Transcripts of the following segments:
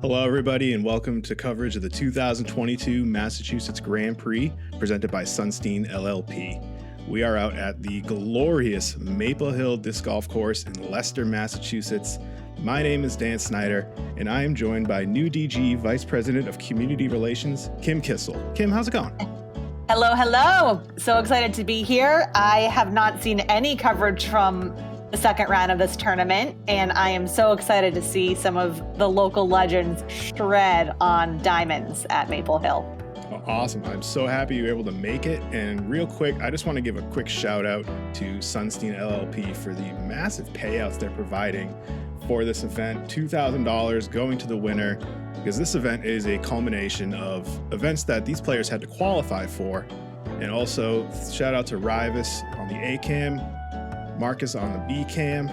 Hello, everybody, and welcome to coverage of the 2022 Massachusetts Grand Prix presented by Sunstein LLP. We are out at the glorious Maple Hill Disc Golf Course in Leicester, Massachusetts. My name is Dan Snyder, and I am joined by NEWDG Vice President of Community Relations, Kim Kissel. Kim, how's it going? Hello, hello. So excited to be here. I have not seen any coverage from the second round of this tournament, and I am so excited to see some of the local legends shred on diamonds at Maple Hill. Awesome. I'm so happy you were able to make it. And real quick, I just want to give a quick shout out to Sunstein LLP for the massive payouts they're providing for this event. $2,000 going to the winner, because this event is a culmination of events that these players had to qualify for. And also shout out to Raivis on the A cam, Marcus on the B cam,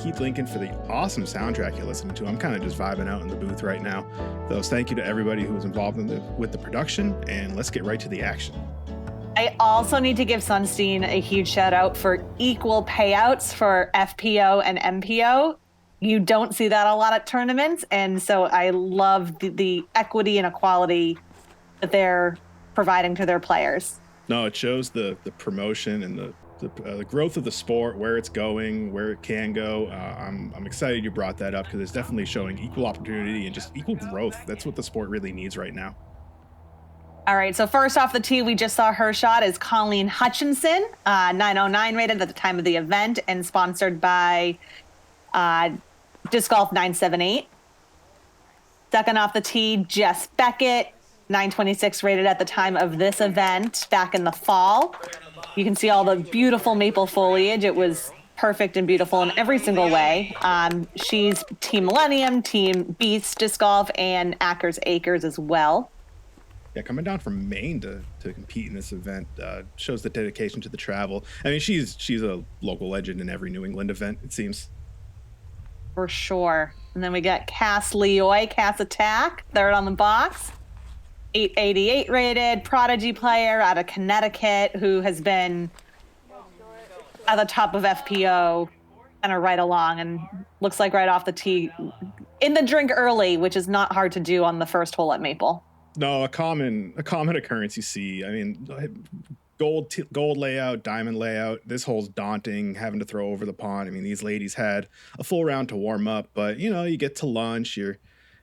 Keith Lincoln for the awesome soundtrack you're listening to. I'm kind of just vibing out in the booth right now. So thank you to everybody who was involved with the production, and let's get right to the action. I also need to give Sunstein a huge shout out for equal payouts for FPO and MPO. You don't see that a lot at tournaments, and so I love the equity and equality that they're providing to their players. No, it shows the promotion and the growth of the sport, where it's going, where it can go. I'm excited you brought that up, because it's definitely showing equal opportunity and just equal growth. That's what the sport really needs right now. All right, so first off the tee, we just saw her shot is Colleen Hutchinson, 909 rated at the time of the event, and sponsored by Disc Golf 978. Second off the tee, Jess Beckett, 926 rated at the time of this event back in the fall. You can see all the beautiful maple foliage. It was perfect and beautiful in every single way. She's Team Millennium, Team Beast Disc Golf, and Ackers Acres as well. Yeah, coming down from Maine to compete in this event shows the dedication to the travel. I mean, she's a local legend in every New England event, it seems. For sure. And then we got Cass Lioi, Cass Attack, third on the box. 888 rated prodigy player out of Connecticut, who has been at the top of FPO kind of right along, and looks like right off the tee in the drink early, which is not hard to do on the first hole at Maple. No, a common occurrence you see. I mean, gold layout, diamond layout. This hole's daunting, having to throw over the pond. I mean, these ladies had a full round to warm up, but you get to lunch, you're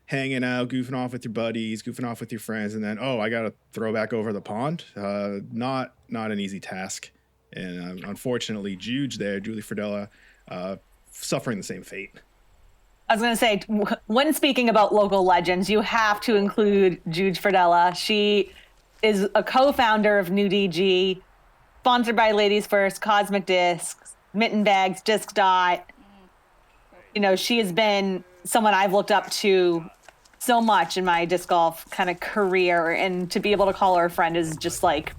hanging out, goofing off with your buddies, goofing off with your friends, and then, I got to throw back over the pond. Not an easy task. And unfortunately, Julie Ferdella, suffering the same fate. I was going to say, when speaking about local legends, you have to include Julie Ferdella. She is a co-founder of NEWDG, sponsored by Ladies First, Cosmic Discs, Mitten Bags, Disc Dot. She has been someone I've looked up to so much in my disc golf kind of career, and to be able to call her a friend is just like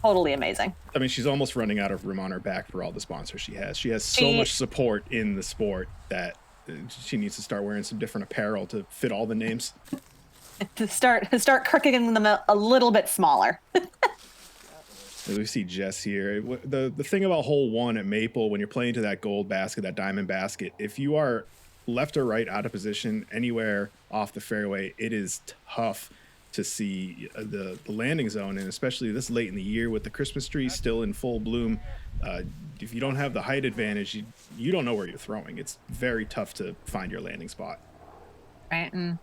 totally amazing. I mean, she's almost running out of room on her back for all the sponsors she has. She has so much support in the sport that she needs to start wearing some different apparel to fit all the names. to start crooking them a little bit smaller. We see Jess here. The thing about hole one at Maple, when you're playing to that gold basket, that diamond basket, if you are left or right out of position anywhere off the fairway, it is tough to see the landing zone, and especially this late in the year with the Christmas tree still in full bloom. If you don't have the height advantage, you don't know where you're throwing. It's very tough to find your landing spot. Right, and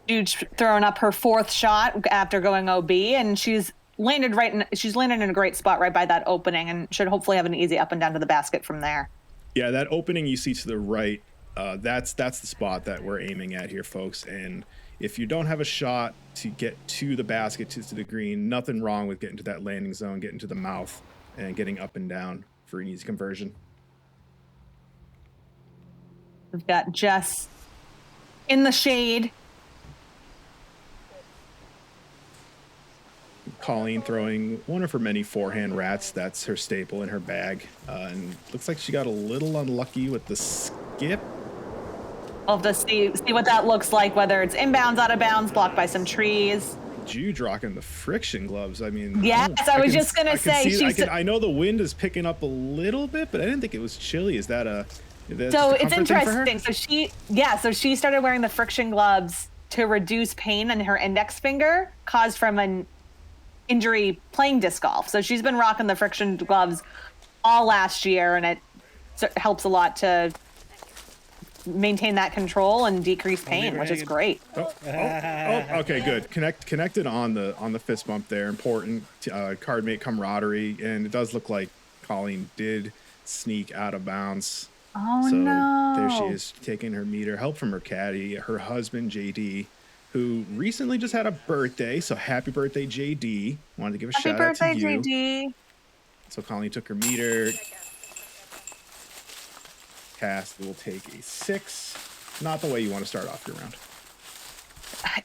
Jude's throwing up her fourth shot after going OB, and she's landed in a great spot right by that opening, and should hopefully have an easy up and down to the basket from there. Yeah, that opening you see to the right, that's the spot that we're aiming at here, folks. And if you don't have a shot to get to the basket, to the green, nothing wrong with getting to that landing zone, getting to the mouth, and getting up and down for an easy conversion. We've got Jess in the shade. Colleen throwing one of her many forehand rats. That's her staple in her bag. And looks like she got a little unlucky with the skip. We'll have to see what that looks like, whether it's inbounds, out of bounds, blocked by some trees. Jude rocking the friction gloves. I mean, yes, I was just gonna say. I know the wind is picking up a little bit, but I didn't think it was chilly. Is that a So it's interesting. So she started wearing the friction gloves to reduce pain in her index finger caused from an injury playing disc golf. So she's been rocking the friction gloves all last year, and it helps a lot to maintain that control and decrease pain, which is great. Okay, good. Connected on the fist bump there. Important card mate camaraderie, and it does look like Colleen did sneak out of bounds. Oh, so no. There she is, taking her meter. Help from her caddy, her husband JD, who recently just had a birthday. So happy birthday, JD! Wanted to give a shout out to you. Happy birthday, JD! So Colleen took her meter. Cast will take a 6. Not the way you want to start off your round.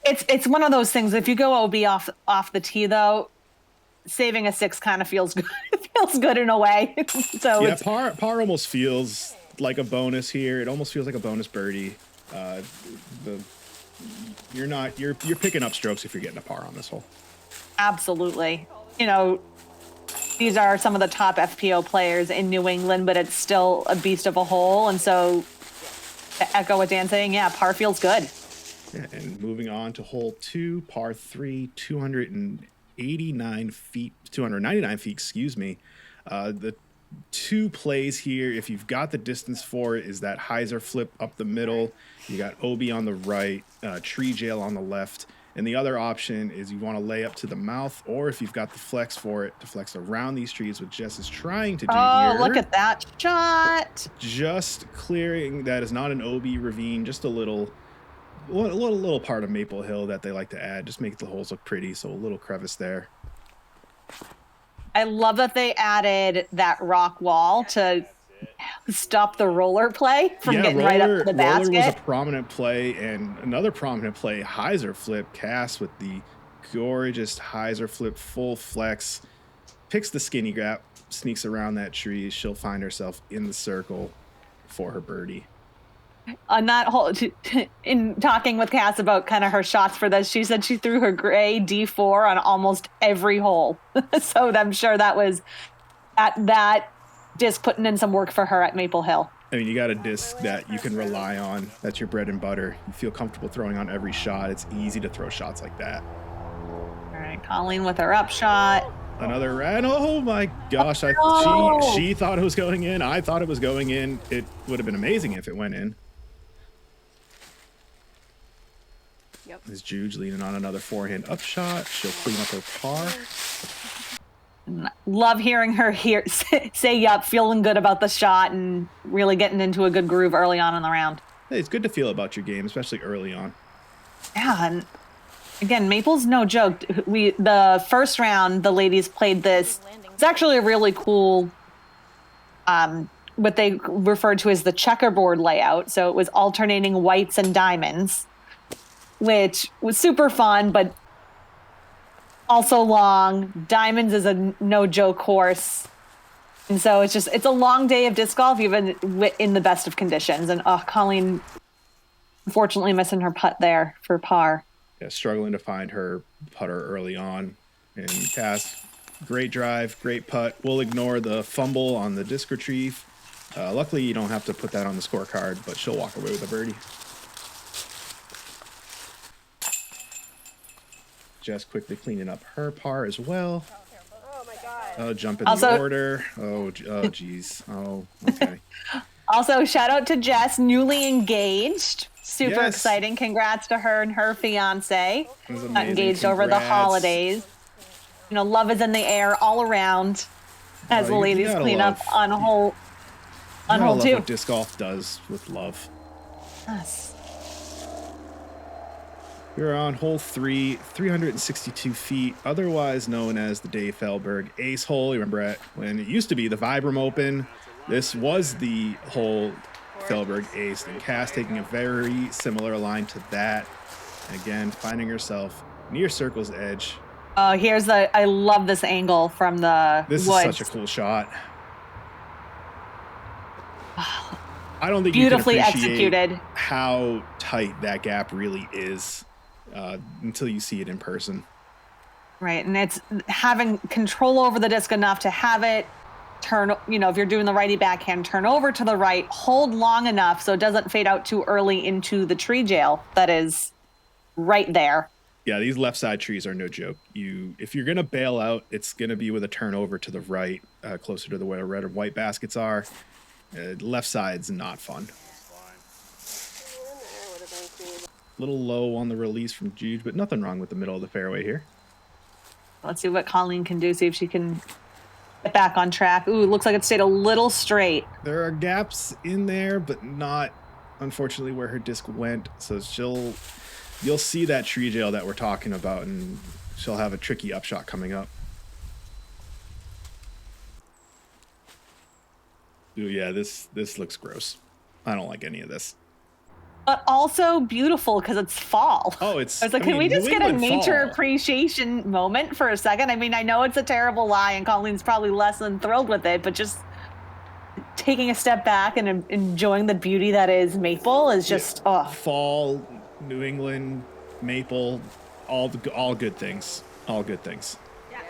It's one of those things. If you go OB off the tee, though, saving a 6 kind of feels good. It feels good in a way. So yeah, par almost feels like a bonus here. It almost feels like a bonus birdie. You're picking up strokes if you're getting a par on this hole. Absolutely. You know, these are some of the top FPO players in New England, but it's still a beast of a hole. And so, to echo what Dan's saying, yeah, par feels good. Yeah, and moving on to hole 2, par 3, 299 feet, excuse me. The 2 plays here, if you've got the distance for it, is that hyzer flip up the middle. You got OB on the right, tree jail on the left. And the other option is you want to lay up to the mouth, or if you've got the flex for it, to flex around these trees, which Jess is trying to do here. Oh, look at that shot. Just clearing, that is not an OB ravine, just a little part of Maple Hill that they like to add. Just make the holes look pretty, so a little crevice there. I love that they added that rock wall to stop the roller play from getting right up to the basket. Roller was a prominent play, and another prominent play, hyzer flip, cast with the gorgeous hyzer flip, full flex, picks the skinny gap, sneaks around that tree. She'll find herself in the circle for her birdie. On that hole, in talking with Cass about kind of her shots for this, she said she threw her gray D4 on almost every hole. So I'm sure that was that disc putting in some work for her at Maple Hill. I mean, you got a disc that you can rely on. That's your bread and butter. You feel comfortable throwing on every shot. It's easy to throw shots like that. All right, Colleen with her up shot. Another red. Oh my gosh. She thought it was going in. I thought it was going in. It would have been amazing if it went in. Yep. Is Juge leaning on another forehand up shot. She'll clean up her par. Love hearing her say yup, feeling good about the shot and really getting into a good groove early on in the round. Hey, it's good to feel about your game, especially early on. Yeah, and again, Maple's no joke. The first round, the ladies played this. It's actually a really cool, what they referred to as the checkerboard layout. So it was alternating whites and diamonds, which was super fun, but also long. Diamonds is a no joke course. And so it's a long day of disc golf, even in the best of conditions. And Colleen, unfortunately missing her putt there for par. Yeah, struggling to find her putter early on. And Cass, great drive, great putt. We'll ignore the fumble on the disc retrieve. Luckily, you don't have to put that on the scorecard, but she'll walk away with a birdie. Jess quickly cleaning up her par as well. Oh my God. Oh, jump in the order. Oh, geez. Oh, okay. Also, shout out to Jess, newly engaged. Super exciting. Congrats to her and her fiance. Got engaged over the holidays. You know, love is in the air all around as the ladies clean up on hole 2. What disc golf does with love. Yes. We're on hole 3, 362 feet, otherwise known as the Dave Feldberg Ace Hole. You remember when it used to be the Vibram Open? This was the hole Feldberg Ace, and Cass taking a very similar line to that. Again, finding herself near circle's edge. I love this angle from the This woods. is such a cool shot. I don't think beautifully you can appreciate executed how tight that gap really is until you see it in person. Right, and it's having control over the disc enough to have it turn, if you're doing the righty backhand, turn over to the right, hold long enough so it doesn't fade out too early into the tree jail that is right there. Yeah, these left side trees are no joke. If you're going to bail out, it's going to be with a turnover to the right, closer to the where red and white baskets are. Left side's not fun. A little low on the release from Jude, but nothing wrong with the middle of the fairway here. Let's see what Colleen can do, see if she can get back on track. Ooh, looks like it stayed a little straight. There are gaps in there, but not, unfortunately, where her disc went. So you'll see that tree jail that we're talking about, and she'll have a tricky upshot coming up. Ooh, yeah, this looks gross. I don't like any of this. But also beautiful because it's fall. Oh, I was like, can we just get a nature appreciation moment for a second? I mean, I know it's a terrible lie, and Colleen's probably less than thrilled with it, but just taking a step back and enjoying the beauty that is maple is just, Fall, New England, maple, all good things. All good things. Yeah.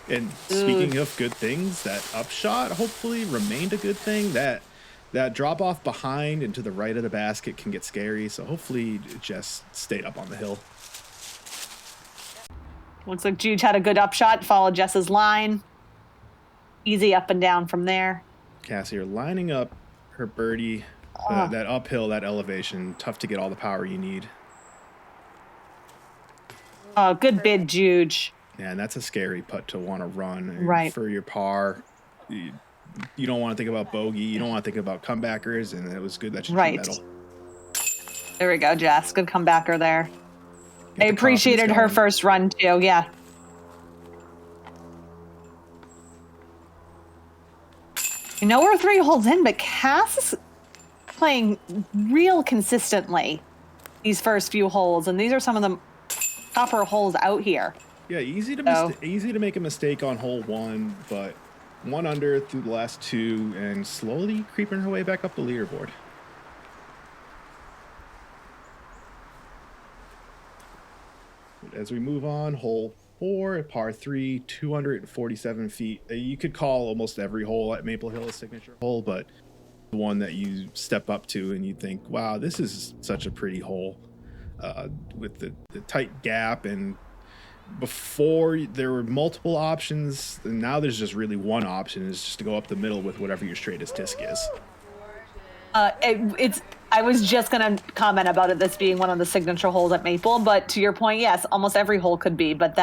And speaking of good things, that upshot hopefully remained a good thing. That drop off behind and to the right of the basket can get scary, so hopefully it just stayed up on the hill. Looks like Jude had a good upshot, followed Jess's line. Easy up and down from there. Cassie, you're lining up her birdie, that uphill, that elevation. Tough to get all the power you need. Oh, good bid, Jude. Yeah, and that's a scary putt to want to run. Right. For your par. You don't want to think about bogey. You don't want to think about comebackers, and it was good that you did medal. There we go, Jess. Good comebacker there. I appreciated her first run, too. Yeah. We're 3 holes in, but Cass is playing real consistently these first few holes, and these are some of the tougher holes out here. Yeah, easy to make a mistake on hole 1, but 1 under through the last 2 and slowly creeping her way back up the leaderboard. As we move on, hole 4, par 3, 247 feet. You could call almost every hole at Maple Hill a signature hole, but the one that you step up to and you think, wow, this is such a pretty hole, with the tight gap. And before there were multiple options, and now there's just really one option, is just to go up the middle with whatever your straightest disc is. I was just going to comment about this being one of the signature holes at Maple, but to your point, yes, almost every hole could be, but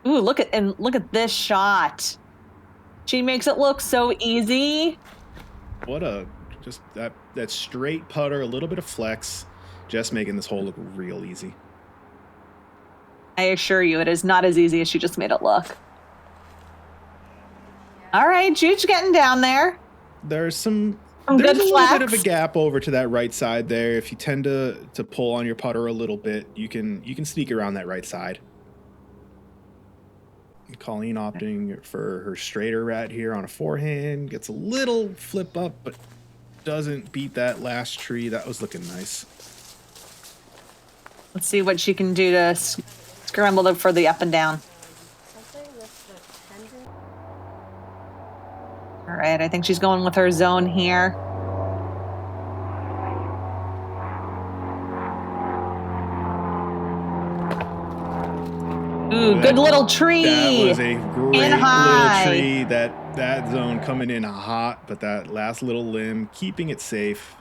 look at this shot. She makes it look so easy. Just that straight putter, a little bit of flex, just making this hole look real easy. I assure you, it is not as easy as she just made it look. All right, Jude's getting down there. There's a little bit of a gap over to that right side there. If you tend to pull on your putter a little bit, you can sneak around that right side. Colleen opting for her straighter rat here on a forehand. Gets a little flip up, but doesn't beat that last tree. That was looking nice. Let's see what she can do to scramble for the up and down. All right, I think she's going with her zone here. Ooh, good little tree. That was a great little tree. That zone coming in hot, but that last little limb, keeping it safe.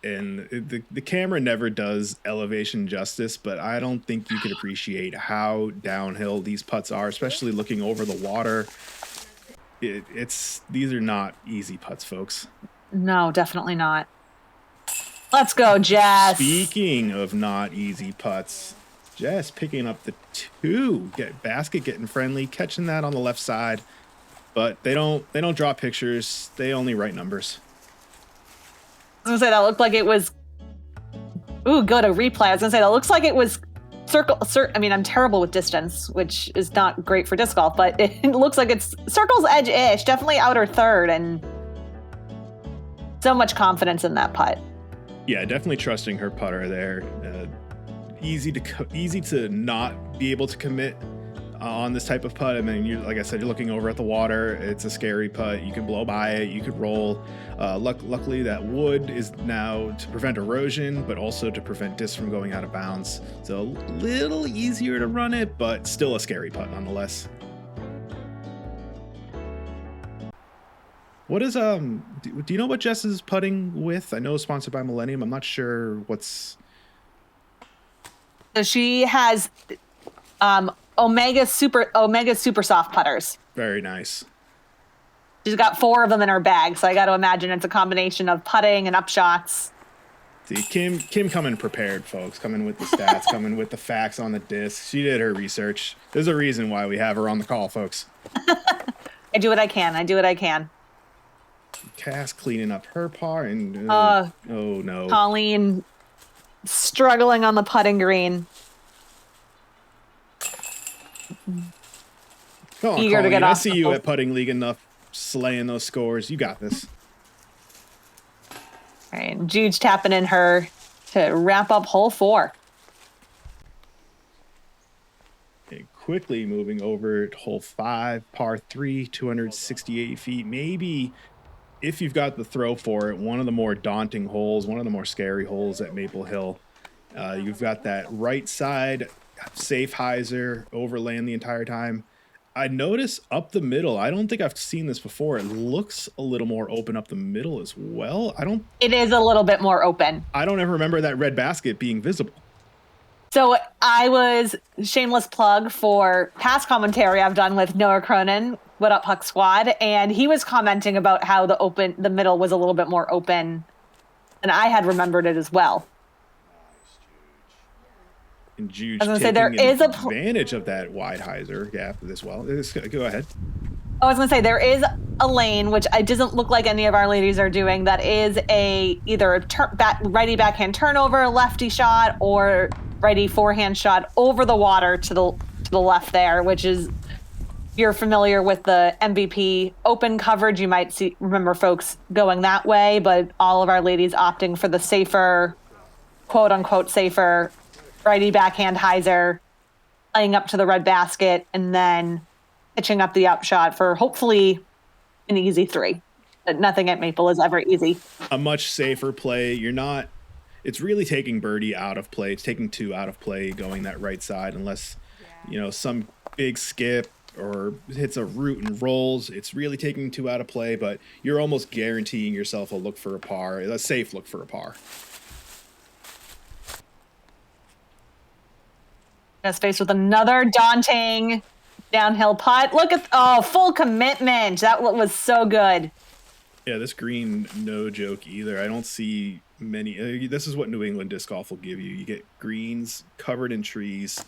And the camera never does elevation justice, but I don't think you could appreciate how downhill these putts are, especially looking over the water. These are not easy putts, folks. No, definitely not. Let's go, Jess. Speaking of not easy putts, Jess picking up the 2. Basket getting friendly, catching that on the left side, but they don't draw pictures. They only write numbers. I was gonna say that looked like it was. Ooh, go to replay. I was gonna say that looks like it was circle. I mean, I'm terrible with distance, which is not great for disc golf, but it looks like it's circle's edge-ish, definitely outer third, and so much confidence in that putt. Yeah, definitely trusting her putter there. Easy to not be able to commit on this type of putt. I mean, like I said, you're looking over at the water. It's a scary putt. You can blow by it. You could roll. Luckily, that wood is now to prevent erosion, but also to prevent discs from going out of bounds. So a little easier to run it, but still a scary putt nonetheless. What is do you know what Jess is putting with? I know it's sponsored by Millennium. I'm not sure what's. So she has Omega Super Soft putters. Very nice. She's got 4 of them in her bag, so I got to imagine it's a combination of putting and upshots. See, Kim coming prepared, folks. Coming with the stats, coming with the facts on the disc. She did her research. There's a reason why we have her on the call, folks. I do what I can. Cass cleaning up her par, and oh no, Colleen struggling on the putting green. Come on, Eager Colleen. to get I off see the you hole. at putting league enough, slaying those scores. You got this. All right, Jude's tapping in her to wrap up hole 4. And quickly moving over to hole 5, par 3, 268 feet. Maybe if you've got the throw for it, one of the more daunting holes, one of the more scary holes at Maple Hill. You've got that right side safe hyzer overlaying the entire time. I notice up the middle, I don't think I've seen this before. It looks a little more open up the middle as well. It is a little bit more open. I don't ever remember that red basket being visible. So I was, shameless plug for past commentary I've done with Noah Cronin, What Up Puck Squad, and he was commenting about how the middle was a little bit more open, and I had remembered it as well. And Jude I was taking gonna say, there is advantage of that wide hyzer gap as well. Go ahead. I was going to say, there is a lane, which it doesn't look like any of our ladies are doing, that is either a righty backhand turnover, lefty shot, or righty forehand shot over the water to the left there, which is, if you're familiar with the MVP open coverage, you might remember folks going that way, but all of our ladies opting for the safer, quote unquote safer, righty backhand hyzer, playing up to the red basket, and then pitching up the upshot for hopefully an easy 3. But nothing at Maple is ever easy. A much safer play. It's really taking birdie out of play. It's taking 2 out of play going that right side, unless, some big skip or hits a root and rolls. It's really taking 2 out of play, but you're almost guaranteeing yourself a look for a par, a safe look for a par. Faced with another daunting downhill putt. Look at, full commitment. That was so good. Yeah, this green, no joke either. I don't see many. This is what New England disc golf will give you. You get greens covered in trees,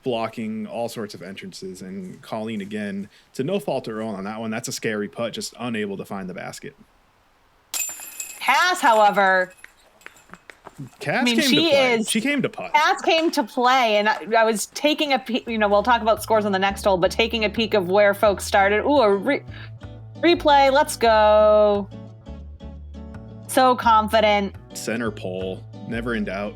blocking all sorts of entrances. And Colleen, again, to no fault of her own on that one, that's a scary putt, just unable to find the basket. Cass, however, she came to putt. Cass came to play, and I was taking a peek. We'll talk about scores on the next hole, but taking a peek of where folks started. Ooh, a replay. Let's go. So confident. Center pole, never in doubt.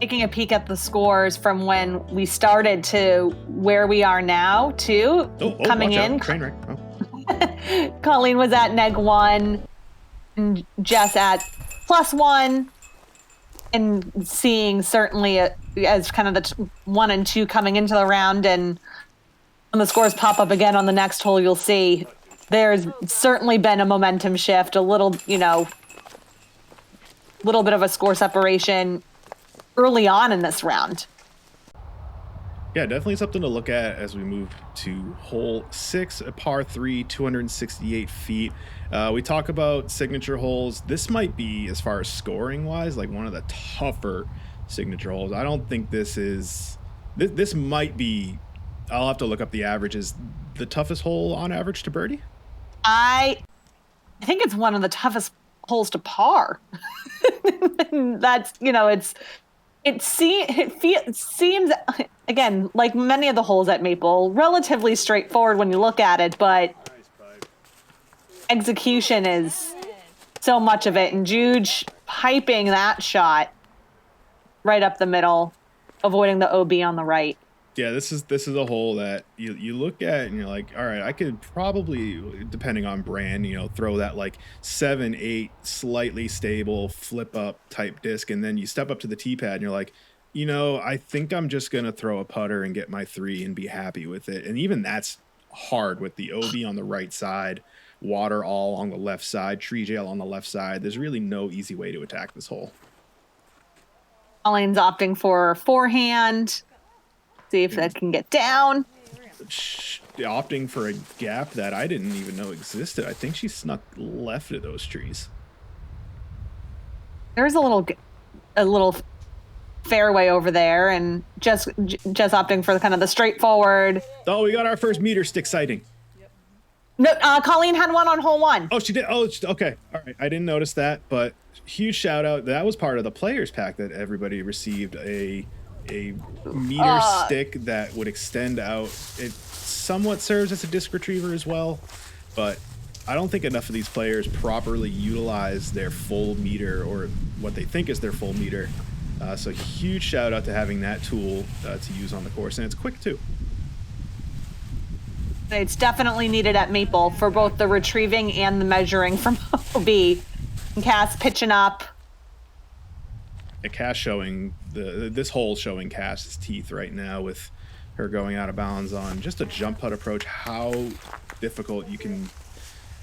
Taking a peek at the scores from when we started to where we are now, too. Coming in. Train wreck. Oh. Colleen was at -1, and Jess at +1, and seeing certainly as kind of the 1 and 2 coming into the round. And when the scores pop up again on the next hole, you'll see there's certainly been a momentum shift, a little bit of a score separation early on in this round. Yeah, definitely something to look at as we move to hole 6, a par 3, 268 feet. We talk about signature holes. This might be, as far as scoring wise, like one of the tougher signature holes. I don't think this might be, I'll have to look up the averages, the toughest hole on average to birdie. I think it's one of the toughest holes to par. That's, it seems, again, like many of the holes at Maple, relatively straightforward when you look at it, but execution is so much of it, and Juge piping that shot right up the middle, avoiding the OB on the right. Yeah, this is a hole that you look at and you're like, all right, I could probably, depending on brand, throw that like 7-8 slightly stable flip up type disc, and then you step up to the tee pad and you're like, I think I'm just gonna throw a putter and get my 3 and be happy with it. And even that's hard with the OB on the right side, water all on the left side, tree jail on the left side. There's really no easy way to attack this hole. Colleen's opting for forehand. See if that can get down. Opting for a gap that I didn't even know existed. I think she snuck left of those trees. There's a little fairway over there, and just opting for kind of the straightforward. Oh, we got our first meter stick sighting. No, Colleen had one on hole 1. Oh, she did. Oh, okay. All right. I didn't notice that, but huge shout out. That was part of the players pack that everybody received a meter stick that would extend out. It somewhat serves as a disc retriever as well, but I don't think enough of these players properly utilize their full meter, or what they think is their full meter. So huge shout out to having that tool to use on the course, and it's quick too. It's definitely needed at Maple for both the retrieving and the measuring from OB. And Cass pitching up. Cass showing this hole showing Cass's teeth right now with her going out of bounds on just a jump putt approach. How difficult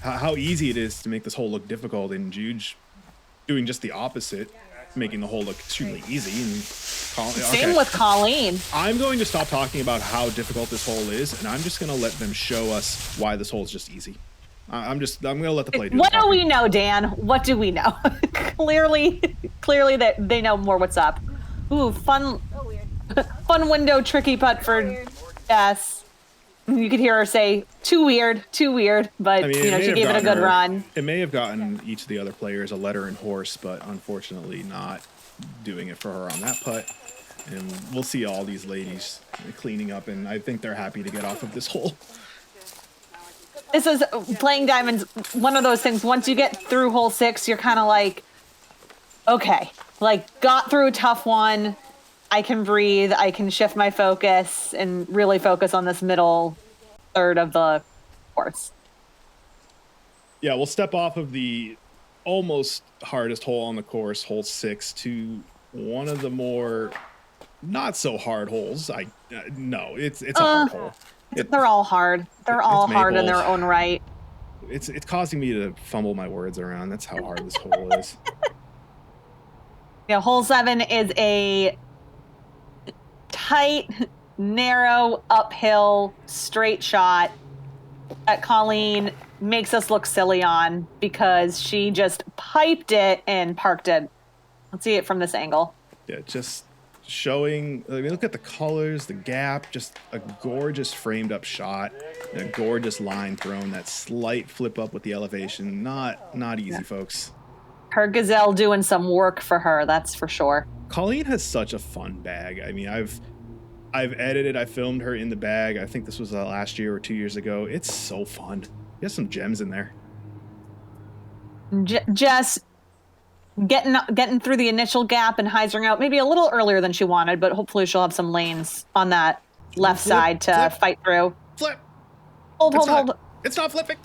how easy it is to make this hole look difficult, and Juge doing just the opposite, making the hole look extremely easy. And Same with Colleen. I'm going to stop talking about how difficult this hole is, and I'm just going to let them show us why this hole is just easy. I'm going to let the play do What do we know, Dan? What do we know? clearly that they know more what's up. Ooh, fun window tricky putt for Jess. You could hear her say, too weird, but she gave it a good run. It may have gotten each of the other players a letter and horse, but unfortunately not doing it for her on that putt. And we'll see all these ladies cleaning up, and I think they're happy to get off of this hole. This is playing diamonds, one of those things. Once you get through hole 6, you're kind of like, okay, got through a tough one. I can breathe. I can shift my focus and really focus on this middle third of the course. Yeah, we'll step off of the almost hardest hole on the course, hole 6, to one of the more not so hard holes. No, it's a hard hole. They're all hard. They're all hard in their own right. It's causing me to fumble my words around. That's how hard this hole is. Yeah, hole 7 is a tight, narrow, uphill, straight shot that Colleen makes us look silly on because she just piped it and parked it. Let's see it from this angle. Yeah, just showing, look at the colors, the gap, just a gorgeous framed up shot, and a gorgeous line thrown, that slight flip up with the elevation. Not easy, folks. Her gazelle doing some work for her, that's for sure. Colleen has such a fun bag. I mean, I've edited, I filmed her in the bag. I think this was last year or 2 years ago. It's so fun. There's some gems in there. Jess getting through the initial gap and hyzering out maybe a little earlier than she wanted, but hopefully she'll have some lanes on that left side to fight through. Flip. Hold. It's not flipping.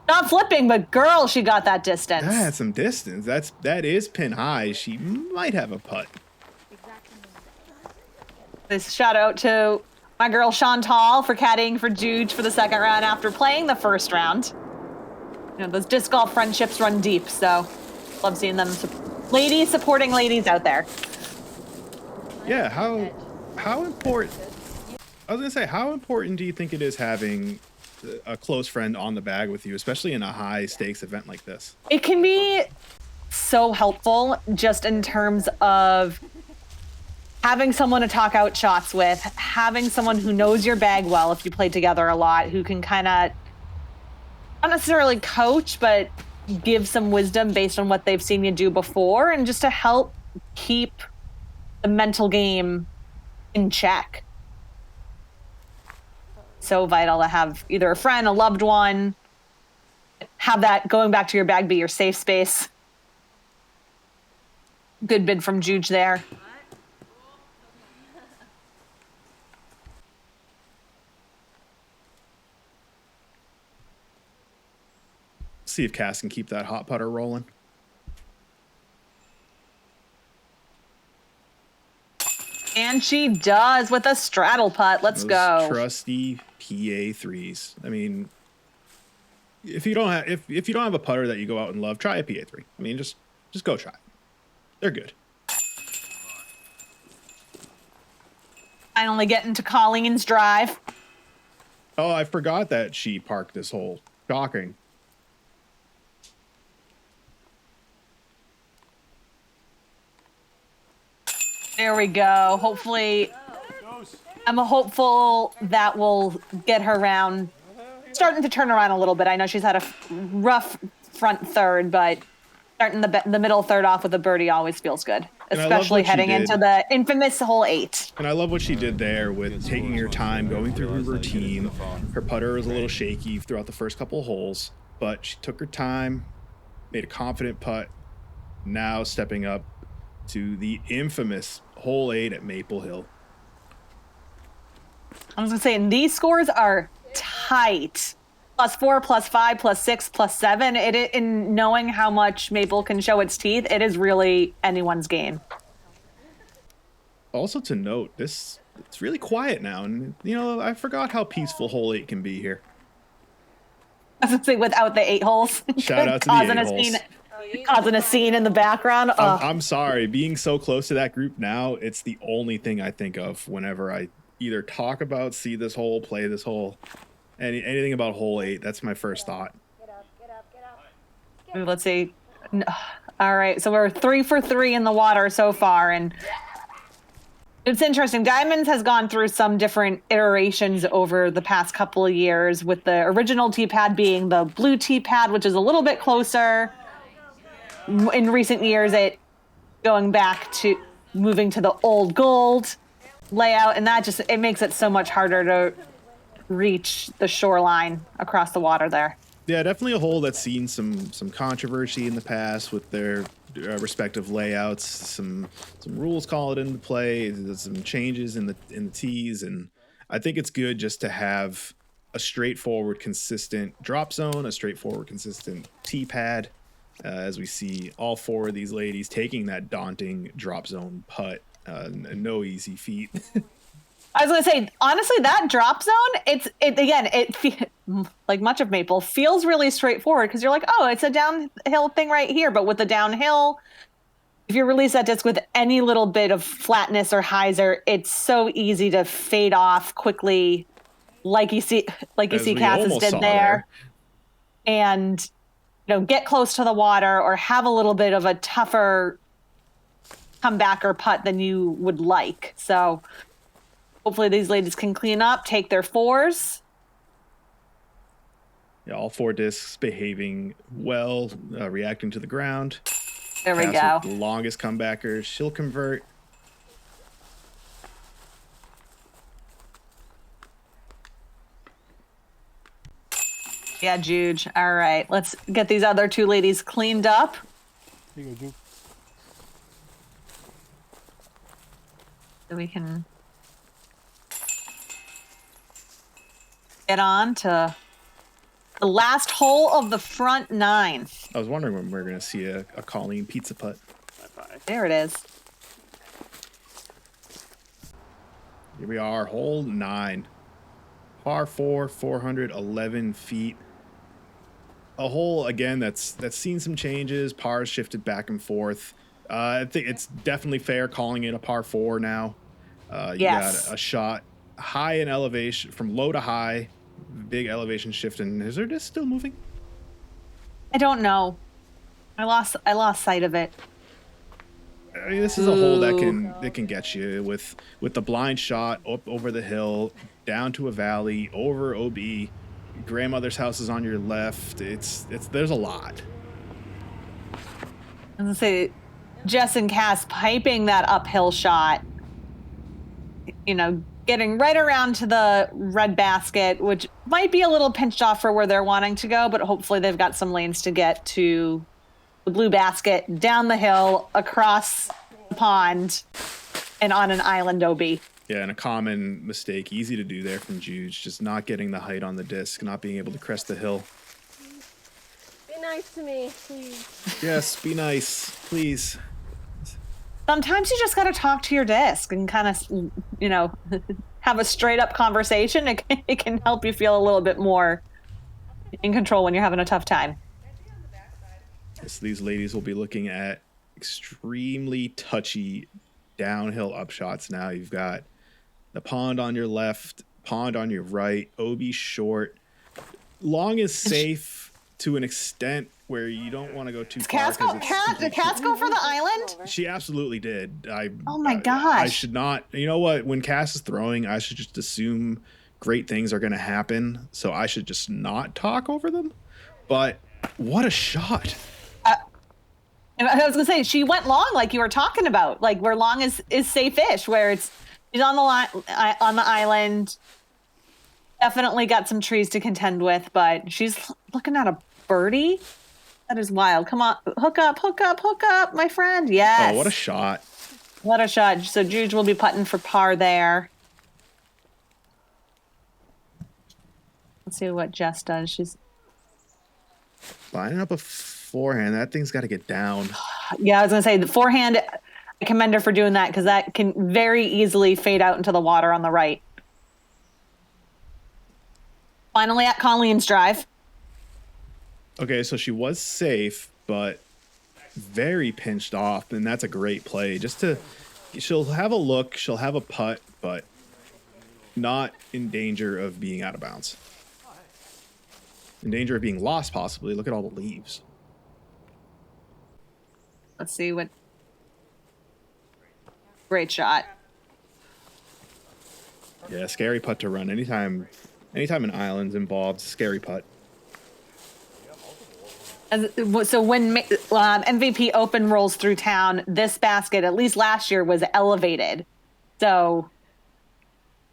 Not flipping, but girl, she got that distance. That's some distance. That is pin high. She might have a putt. This shout out to my girl Chantal for caddying for Juge for the second round after playing the first round. Those disc golf friendships run deep, so love seeing them ladies supporting ladies out there. Yeah, how important, I was gonna say, how important do you think it is having a close friend on the bag with you, especially in a high stakes event like this? It can be so helpful just in terms of having someone to talk out shots with, having someone who knows your bag well if you play together a lot, who can kind of not necessarily coach, but give some wisdom based on what they've seen you do before, and just to help keep the mental game in check. So vital to have either a friend, a loved one, have that going back to your bag be your safe space. Good bid from Juge there. See if Cass can keep that hot putter rolling. And she does with a straddle putt. Let's go. Trusty PA threes. I mean, if you don't have a putter that you go out and love, try a PA3. I mean, just go try it. They're good. Finally getting to Colleen's drive. Oh, I forgot that she parked this hole. Shocking. There we go. Hopefully, I'm hopeful that will get her around, starting to turn around a little bit. I know she's had a rough front third, but starting the middle third off with a birdie always feels good, especially heading into the infamous hole 8. And I love what she did there with taking her time, going through her routine. Her putter was a little shaky throughout the first couple of holes, but she took her time, made a confident putt, now stepping up to the infamous hole 8 at Maple Hill. I was gonna say, and these scores are tight. +4, +5, +6, +7. In knowing how much Maple can show its teeth, it is really anyone's game. Also to note, it's really quiet now, and I forgot how peaceful hole 8 can be here. I was gonna say, without the 8 holes. Shout out to the 8 holes. Causing a scene in the background. I'm sorry, being so close to that group now, it's the only thing I think of whenever I either talk about, see this hole, play this hole, anything about hole 8. That's my first thought. Let's see. All right, so we're 3 for 3 in the water so far, and it's interesting. Diamonds has gone through some different iterations over the past couple of years, with the original tee pad being the blue tee pad, which is a little bit closer. In recent years, it going back to moving to the old gold layout, and that it makes it so much harder to reach the shoreline across the water there. Yeah, definitely a hole that's seen some controversy in the past with their respective layouts. Some rules call it into play. There's some changes in the tees, and I think it's good just to have a straightforward, consistent drop zone, a straightforward, consistent tee pad. As we see all 4 of these ladies taking that daunting drop zone putt, no easy feat. I was gonna say, honestly, that drop zone, it like much of Maple feels really straightforward, because you're like, oh, it's a downhill thing right here. But with the downhill, if you release that disc with any little bit of flatness or hyzer, it's so easy to fade off quickly, like you see Cass's did there. And get close to the water or have a little bit of a tougher comeback or putt than you would like. So hopefully these ladies can clean up, take their 4s. Yeah, all 4 discs behaving well, reacting to the ground. There we go. The longest comebacker, she'll convert. Yeah, Juge. All right, let's get these other 2 ladies cleaned up. Here you go, Juge. So we can get on to the last hole of the front 9. I was wondering when we're going to see a Colleen pizza putt. There it is. Here we are, hole 9. Par 4, 411 feet. A hole, again, that's seen some changes. Par's shifted back and forth. I think it's definitely fair calling it a par 4 now. You got a shot high in elevation, from low to high, big elevation shift. And is their disc still moving? I don't know. I lost sight of it. I mean, this is a hole that can get you with the blind shot up over the hill, down to a valley, over OB. Grandmother's house is on your left. There's a lot. I was gonna say, Jess and Cass piping that uphill shot, getting right around to the red basket, which might be a little pinched off for where they're wanting to go, but hopefully they've got some lanes to get to the blue basket, down the hill, across the pond, and on an island OB. Yeah, and a common mistake, easy to do there from Juge, just not getting the height on the disc, not being able to crest the hill. Be nice to me, please. Yes, be nice, please. Sometimes you just got to talk to your disc and kind of, you know, have a straight up conversation. It can help you feel a little bit more in control when you're having a tough time. So these ladies will be looking at extremely touchy downhill upshots now. You've got the pond on your left, pond on your right, OB short. Long is safe to an extent where you don't want to go too far. Did Cass go for the island? She absolutely did. Oh my gosh. I should not. You know what? When Cass is throwing, I should just assume great things are going to happen. So I should just not talk over them. But what a shot. I was gonna say, she went long, like you were talking about, like where long is safe-ish, where she's on the line on the island. Definitely got some trees to contend with, but she's looking at a birdie. That is wild. Come on, hook up, my friend. Yes. Oh, what a shot! What a shot. So Juge will be putting for par there. Let's see what Jess does. She's lining up a forehand. That thing's got to get down. Yeah, I was gonna say the forehand. I commend her for doing that because that can very easily fade out into the water on the right. Finally at Colleen's drive. Okay, so she was safe, but very pinched off, and that's a great play. She'll have a look, she'll have a putt, but not in danger of being out of bounds. In danger of being lost, possibly. Look at all the leaves. Let's see what. Great shot. Yeah, scary putt to run. Anytime an island's involved, scary putt. So when MVP Open rolls through town, this basket, at least last year, was elevated. So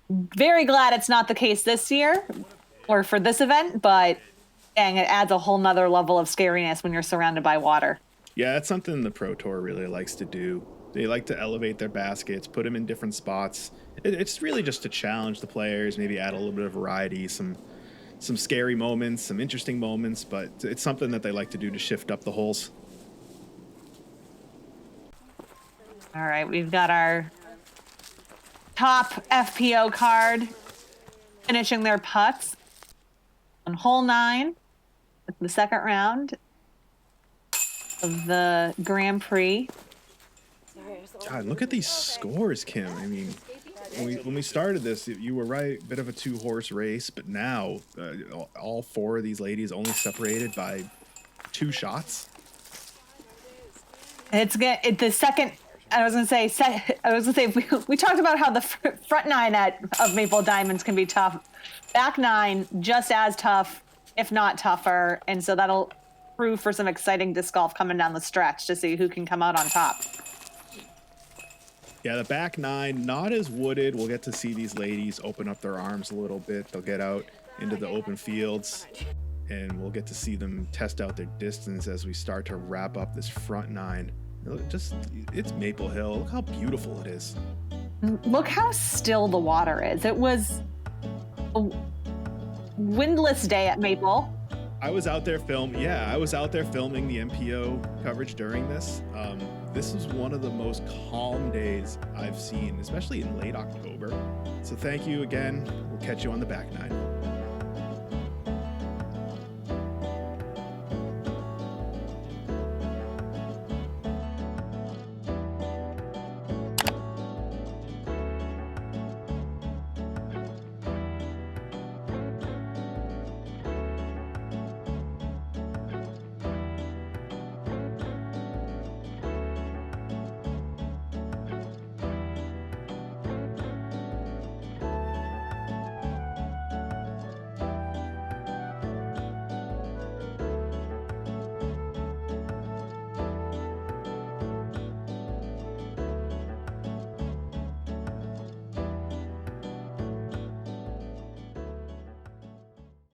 very glad it's not the case this year or for this event, but dang, it adds a whole nother level of scariness when you're surrounded by water. Yeah, that's something the Pro Tour really likes to do. They like to elevate their baskets, put them in different spots. It's really just to challenge the players, maybe add a little bit of variety, some scary moments, some interesting moments, but it's something that they like to do to shift up the holes. All right, we've got our top FPO card finishing their putts on hole 9, the second round of the Grand Prix. God, look at these scores, Kim. I mean, when we started this, you were right, bit of a 2-horse race, but now all 4 of these ladies only separated by 2 shots. The second. I was gonna say we talked about how the front 9 of Maple Diamonds can be tough. Back 9 just as tough, if not tougher, and so that'll prove for some exciting disc golf coming down the stretch to see who can come out on top. Yeah, the back 9, not as wooded. We'll get to see these ladies open up their arms a little bit. They'll get out into the open fields, and we'll get to see them test out their distance as we start to wrap up this front 9. It's Maple Hill. Look how beautiful it is. Look how still the water is. It was a windless day at Maple. I was out there filming the MPO coverage during this. This is one of the most calm days I've seen, especially in late October. So thank you again. We'll catch you on the back 9.